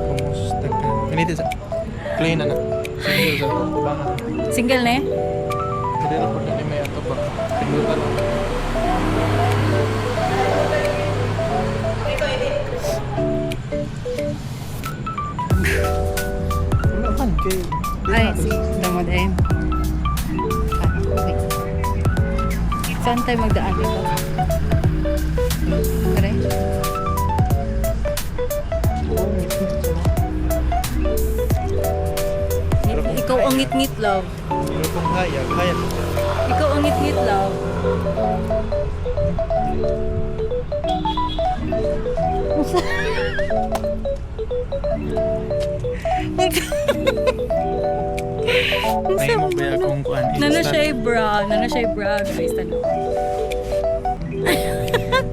Kumusta ka? Ganito sa clean na. Single sa bang. Single na eh? Hindi na po na may ato ba? Pinutan lang. Wala man kay. Ay, damod eh. Okay. Saan tayo magdaan dito? Kare? Ikaw ang ngit-ngit, love. Pero kung hayag ko siya. Ikaw ang ngit-ngit, love. May mo ba akong kuan? Nana siya ay bra. Nana siya ay bra. Guys, tanong.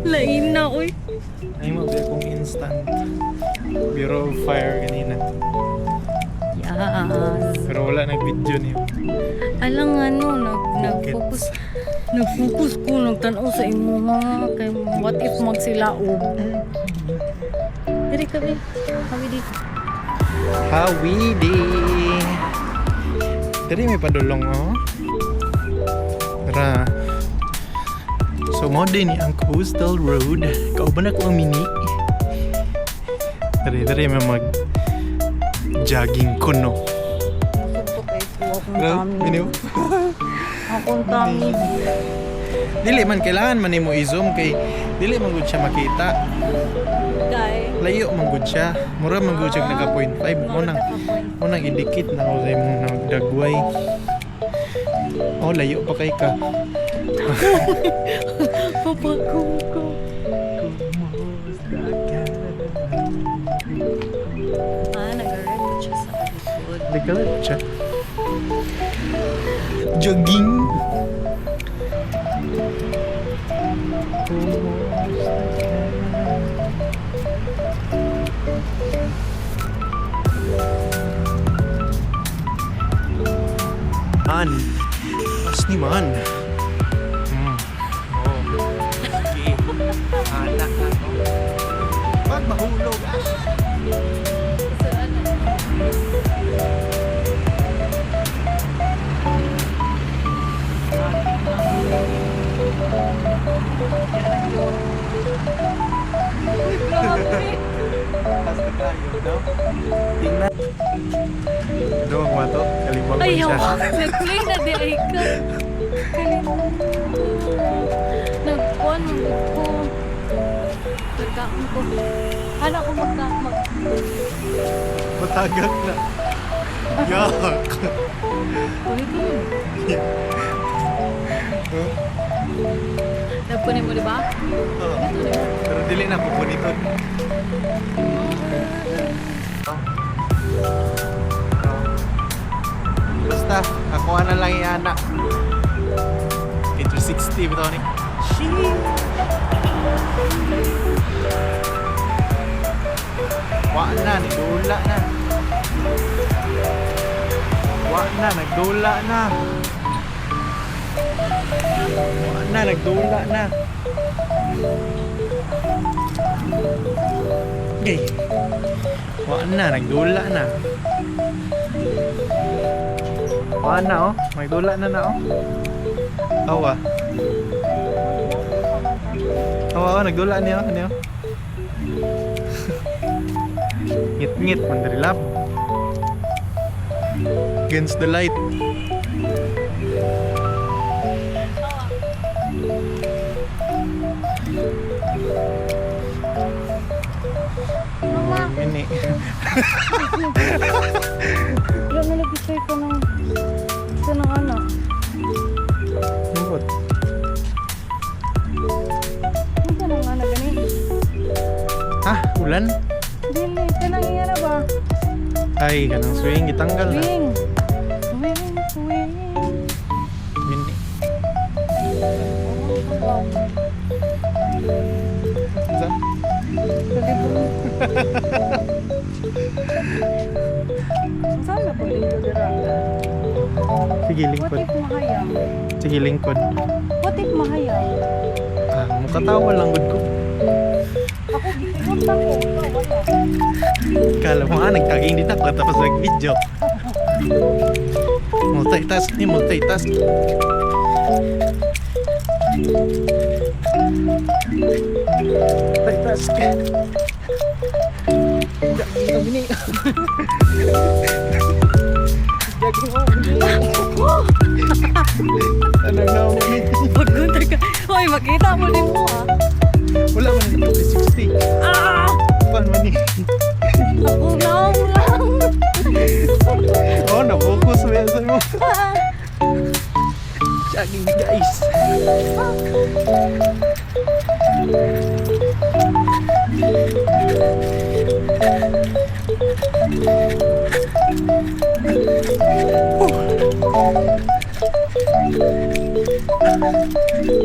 Lain na, uy. May mo ba akong instant? Bureau of Fire kanina. Yes. Pero wala nag-video niyo. Alang ano, nag-focus ko, nagtanaw sa imo ha. Kay what if magsilaog? Diri kami. Kami dito. Hawidi. Dari may padulong oh. Tara. So mo din ang coastal road. Kauban ako ang mini. Dari may mag jogging kuno. Suntok kay akong Bro, tummy. miniw. Akong tummy. Dili man kailangan man nimo i-zoom kay dili man gud siya makita. Kay. Layo man gud siya. Mura man gud siya naka 0.5 mo nang idikit na ko sa imong nagdagway. Oh, layo pa kay ka. Papakong ko. Nag-record siya sa likod. Nagkalat siya. Jogging. Man. Mas ni man. Oh. Sige. Anak na to. Pag mahulog. So, ano? Basta tayo, no? Tingnan. Ano ang wato? Kalimang Ay, siya. hawa. Nag-play na di ay ka. Nagpuan ko. Nagkaon ko. Hala ko magkakamag. Matagak na. Yak. Ulit ko. Nagpunin mo, di ba? Oo. Pero dili na pupuniton. Basta, ako na lang yung anak. Ito 60 ba ito ni? Wa na, nagdula na. Wa na, nagdula na. Wa na, nagdula na. Okay. Wa na, nagdula na. Wa na oh, may dula na na oh. Awa. Awa, nagdula niya, ano? Ngit-ngit man dari lap. Against the light. Ini. Wala na nag-isay ko ng anak. Lungkot. Ano ka ng anak gani? Ah, ulan? Dili, kanang iya na ba? Ay, kanang swing, itanggal na. Swing. Swing, swing. Mini. Isa? Saan na po dito dira? Sige, What lingkod. if mahayang? Sige, lingkod. What if mahayang? Ah, Tatawa lang gud ko. Ako, gitikot ako. Wala. Kala mo nagtaging din ako tapos nag-video. Multitask ni multitask. Multitask. Tanang na ako ni. Pagkunta ka. Hoy, makita mo din mo ah. Wala man na 60. Ah! Pan man ni. Ako lang. Oh, na-focus mo yan sa'yo. Jogging guys.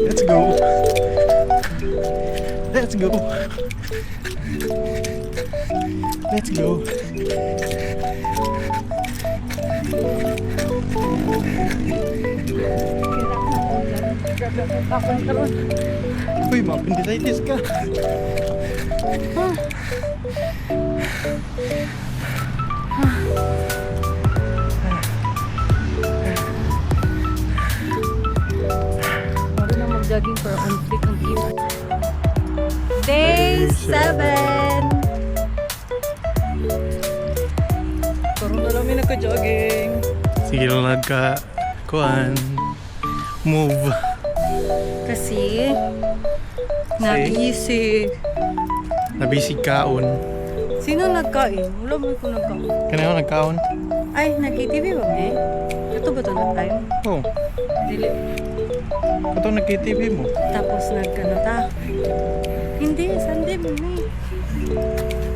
Let's go. Let's go. Let's go. Uy, mapindititis ka. Wala na mag-jogging for on-flick ang kita. Day 7! Karoon na lang may nagka-jogging. Sige lang nagka kuan move. Kasi, nabisi. Nabisi kaon. Sino nagkain? Wala mo ko nagkain. Kaya nagkaon? Ay, nag-TV ba may? Ito ba ito na time? Oh, Dili. ito nag-TV mo. Tapos nagkano ta? Hindi, Sunday mo may.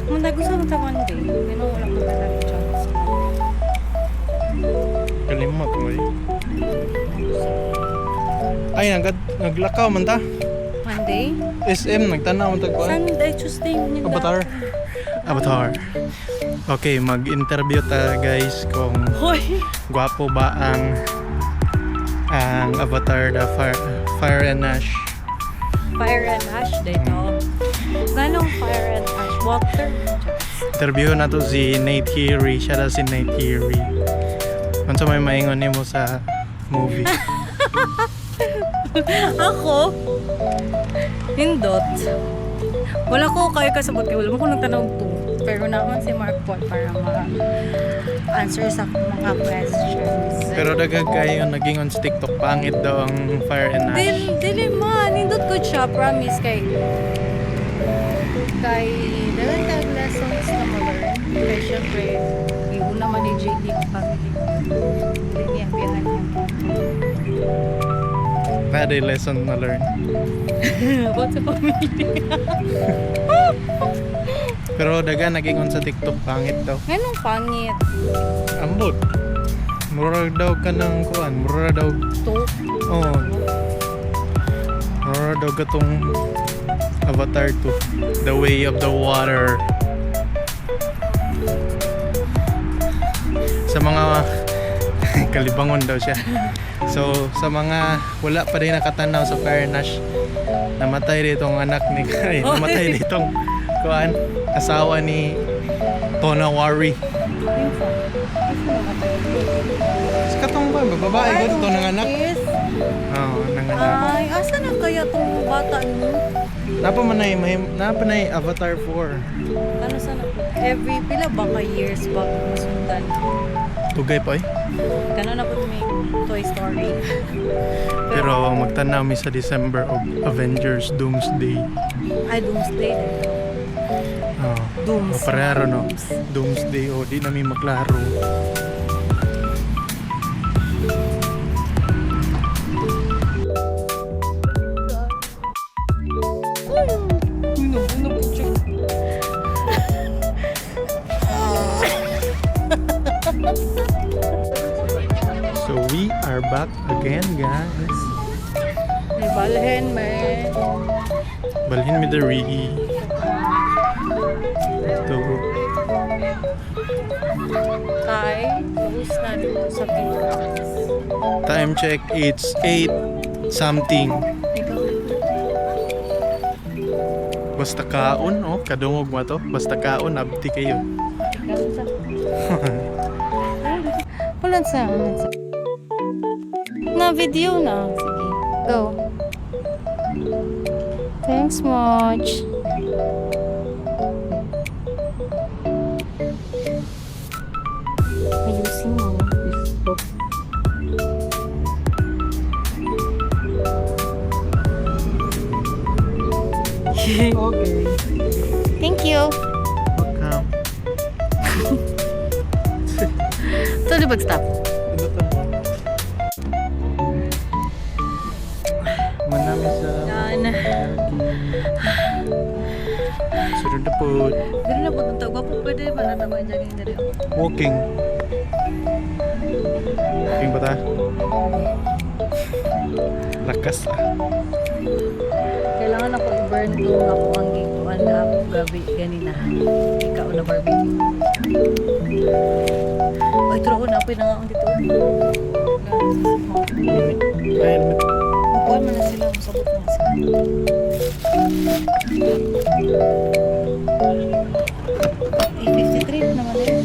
Muna gusto mo ta Monday. Pero wala ko na lang chance. Kalimot mo eh. Ay, naglakaw man ta. Monday? SM, nagtanaw man ta kuan. Sunday, Tuesday. Yun Avatar. Okay, mag-interview ta guys kung Hoy! gwapo ba ang Avatar the Fire and Ash. Fire and Ash dito. Ganong Fire and Ash? Water? Interview na to si Nate Heary. Siya daw si Nate Heary. Ano sa may maingon mo sa movie? Ako? Hindot. Wala ko kayo kasabot kay wala mo ko nagtanong to. Pero naman si Mark Paul para ma-answer sa mga questions. Pero dagag kayo naging on sa TikTok. Pangit daw ang Fire and Ash. Dili man, hindot ko siya, promise kay dalang tag lessons na ma-learn. Kaya syempre, iyon naman ni JD ang family ko. Hindi niya biyahan niya. Bad lesson na learn. About sa family. Pero daga naging on sa TikTok. Pangit daw. Anong pangit? Ambot. Mura daw ka ng kuan. Mura daw. To? Oh. Mura daw ka tong Avatar 2. The Way of the Water. Sa mga kalibangon daw siya. So, sa mga wala pa rin nakatanaw sa Fire and Ash, namatay ditong anak ni namatay ditong kuan, asawa ni Tonawari. Sa katong ba? Babae ko dito ng anak? Yes. Oo, ng anak. Ay, asa na kaya tong bata mo? Napanay Avatar 4. Ano sana? Every pila ba ka years bago masundan? Tugay pa eh. Gano'n na po may Toy Story. Pero magtanaw mi sa December of Avengers Doomsday. Ay, Doomsday. Oh. Dooms. Pareharo no. Doomsday o di namin maklaro. Ano po siya? So we are back again guys. May balhen, may... Balhin mi the Rigi. Ito. Kay, close na dito sa Pilipinas. Time check, it's 8 something. Ikaw. Basta kaon, oh, kadungog mo to. Basta kaon, abdi kayo. Ulan sa. Na video na. Sige. Go. Thanks much. Ayusin mo. Okay. Thank you. Welcome. Tuloy mag-stop. Ano to? Manami sa Yan. sunod na po. Dili na po itong tagwa po. Pwede ba na tama yung jogging dali? Walking. Walking ba ta? Lakas ah. Kailangan ako i-burn itong ako ang gituan na ako gabi ganina. Ikaw na barbecue. Ay, turo ko na ako na nga ang dito. Ayun. Buwan mo na sila. Masabot na sila. Eh, 53 naman eh.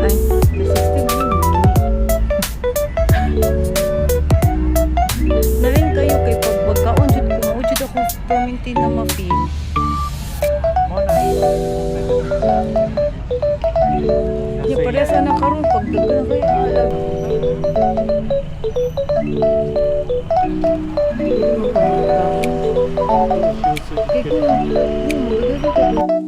Ay, 60 na yun. Narin kayo kay pagbagkaon jud ko mao jud ako perminti na ma-feel. Ya pare sana karon pagdagan kay alam. Kaya ko, magagawin ko.